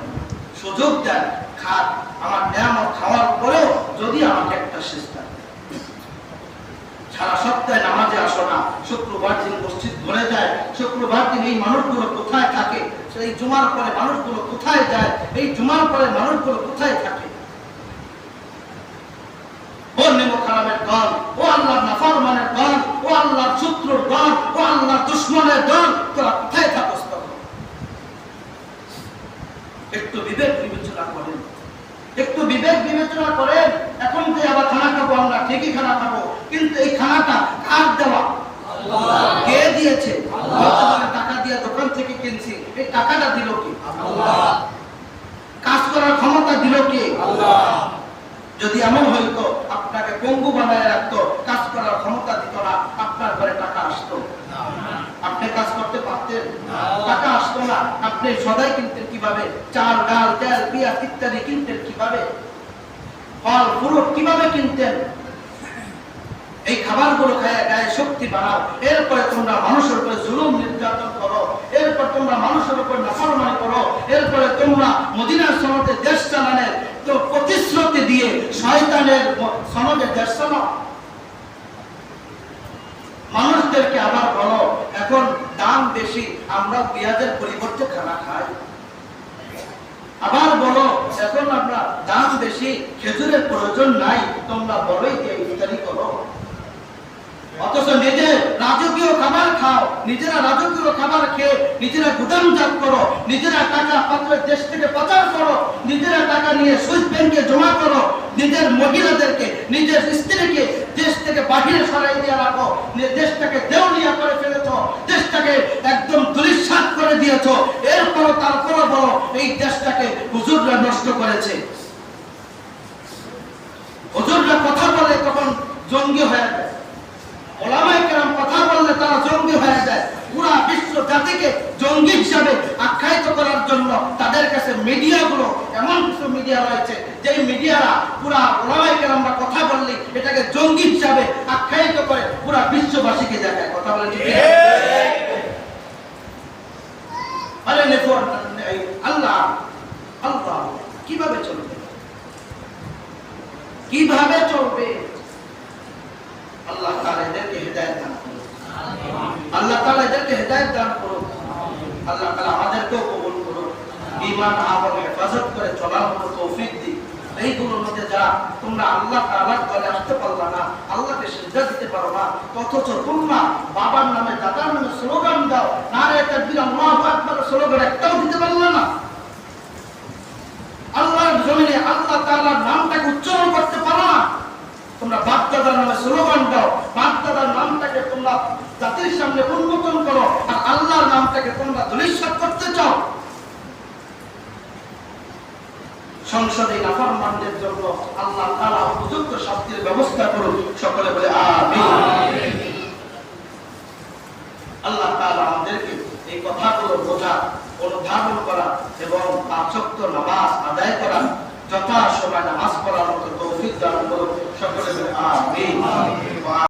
সুযোগ দেন, খান, আমার নিয়ামত খাওয়ার পরেও যদি আমাকে একটা সিজদা, সারা সপ্তাহে নামাজে আসো না, শুক্রবার দিন মসজিদ ভরে যায়, শুক্রবার দিন এই মানুষগুলো কোথায় থাকে? সেই জুমার পরে মানুষগুলো কোথায় যায়? এই জুমার পরে মানুষগুলো কোথায় থাকে? ও নেমো খারাপের দল, ও আল্লাহর নাফরমানের দল, ও আল্লাহর শত্রুর দল, ও আল্লাহর দুশমনের দল, তোরা কোথায় থাকস? একটু বিবেক বিবেচনা করেন, একটু বিবেক বিবেচনা করেন। এখন যে আবার খানা খাবো, আমরা ঠিকই খানা খাবো, কিন্তু এই খানাটা কার দেওয়া? আল্লাহ। কে দিয়েছে? আল্লাহ। টাকা দিয়ে দোকান থেকে কিনছি, এই টাকাটা দিল কি? আল্লাহ। কাজ করার ক্ষমতা দিল কি? আল্লাহ। যদি এমন হইতো আপনাকে পঙ্গু বানায় রাখতো, কাজ করার ক্ষমতা দিত না, আপনার ঘরে টাকা আসতো? আপনি কাজ করতে পারতেন? টাকা আসতো না। আপনি সদাই কিনতেন কিভাবে? চাল, ডাল, তেল, পেঁয়াজ ইত্যাদি কিনতেন কিভাবে? ফল ফ্রুট কিভাবে কিনতেন? এই খাবারগুলো খায় গায়ে শক্তি বানাও, এরপরে তোমরা মানুষের উপরে জুলুম নির্যাতন করো, এরপর তোমরা মানুষের উপর নাফরমানি করো, এরপরে তোমরা মদিনার সনদে দেশ চালানের তো প্রতিশ্রুতি দিয়ে শয়তানের সনদে দেশ চালাও। মানুষদেরকে আবার বলো এখন দাম বেশি, আমরা পেঁয়াজের পরিবর্তে খানা খাই। আবার বলো এখন আমরা দাম বেশি, খেজুরের প্রয়োজন নাই, তোমরা বড়ই দিয়ে ইফতারি করো। অথচ নিজে রাজকীয় খাবার খাও, নিজেরা রাজকীয় খাবার খেয়ে নিজেরা গুদামজাত করো, নিজেরা টাকা পাত্রের দেশ থেকে পাচার করো, নিজেরা টাকা নিয়ে সুইস ব্যাংকে জমা করো, নিজের মহিলাদেরকে, নিজের স্ত্রীকে দেশ থেকে বাহিরে সরাই দিয়ে রাখো, দেশটাকে দেউলিয়া করে ফেলেছো, দেশটাকে একদম দুলিশাত করে দিয়েছো। এরপরও তারপরও বলো এই দেশটাকে হুজুররা নষ্ট করেছে। হুজুররা কথা বলে তখন জঙ্গি হয়ে যায়, ওলামায়ে কেরাম কথা বললে তারা জঙ্গি হয়ে যায়। পুরা বিশ্ব জাতিকে জঙ্গি হিসাবে আখ্যায়িত করার জন্য তাদের কাছে মিডিয়াগুলো, এমন কিছু মিডিয়া রয়েছে যে মিডিয়ারা পুরা ওলামায়ে কেরামরা কথা বললে এটাকে জঙ্গি হিসাবে আখ্যায়িত করে পুরা বিশ্ববাসীকে দেখায়। কথা বলেন ঠিক? আরে আল্লাহ আল্লাহ কিভাবে চলবে? কিভাবে চলবে। আল্লাহ তাআলা এদেরকে হেদায়েত দান করুন। আল্লাহ তাআলা এদেরকে হেদায়েত দান করুন। আল্লাহ তাআলা আমাদেরকেও কবুল করুন। ঈমান আমল হেফাজত করে চলার মতো তৌফিক দিন। এইগুলোর মধ্যে যা তোমরা আল্লাহ তাআলার ঘরে আসতে পারলা না, আল্লাহকে সিজদা দিতে পারো না, অথচ তোমরা বাবার নামে দাদার নামে স্লোগান দাও, নারে তাকবীর আল্লাহু আকবার স্লোগান একটাও দিতে পারলা না। আল্লাহর জমিনে আল্লাহ তাআলার নামটাকে উচ্চারণ করতে পারো না। তোমরা বাপ দাদার নামে স্লোগান দাও, বাপ দাদার নামটাকে তোমরা জাতির সামনে উন্মোচন করো, আর আল্লাহর নামটাকে তোমরা ধূলিসাৎ করতে চাও। সংসদে নাফরমানদের জন্য আল্লাহ তাআলা উপযুক্ত শাস্তির ব্যবস্থা করুন। সকলে বলে আমিন। আল্লাহ তাআলা আমাদেরকে এই কথাগুলো বোঝা, অনুধাবন করা এবং পাঁচ ওয়াক্ত নামাজ আদায় করা, যথাসময়ে নামাজ পড়ার মতো তৌফিক দান করুন। সকলে বলে আমিন।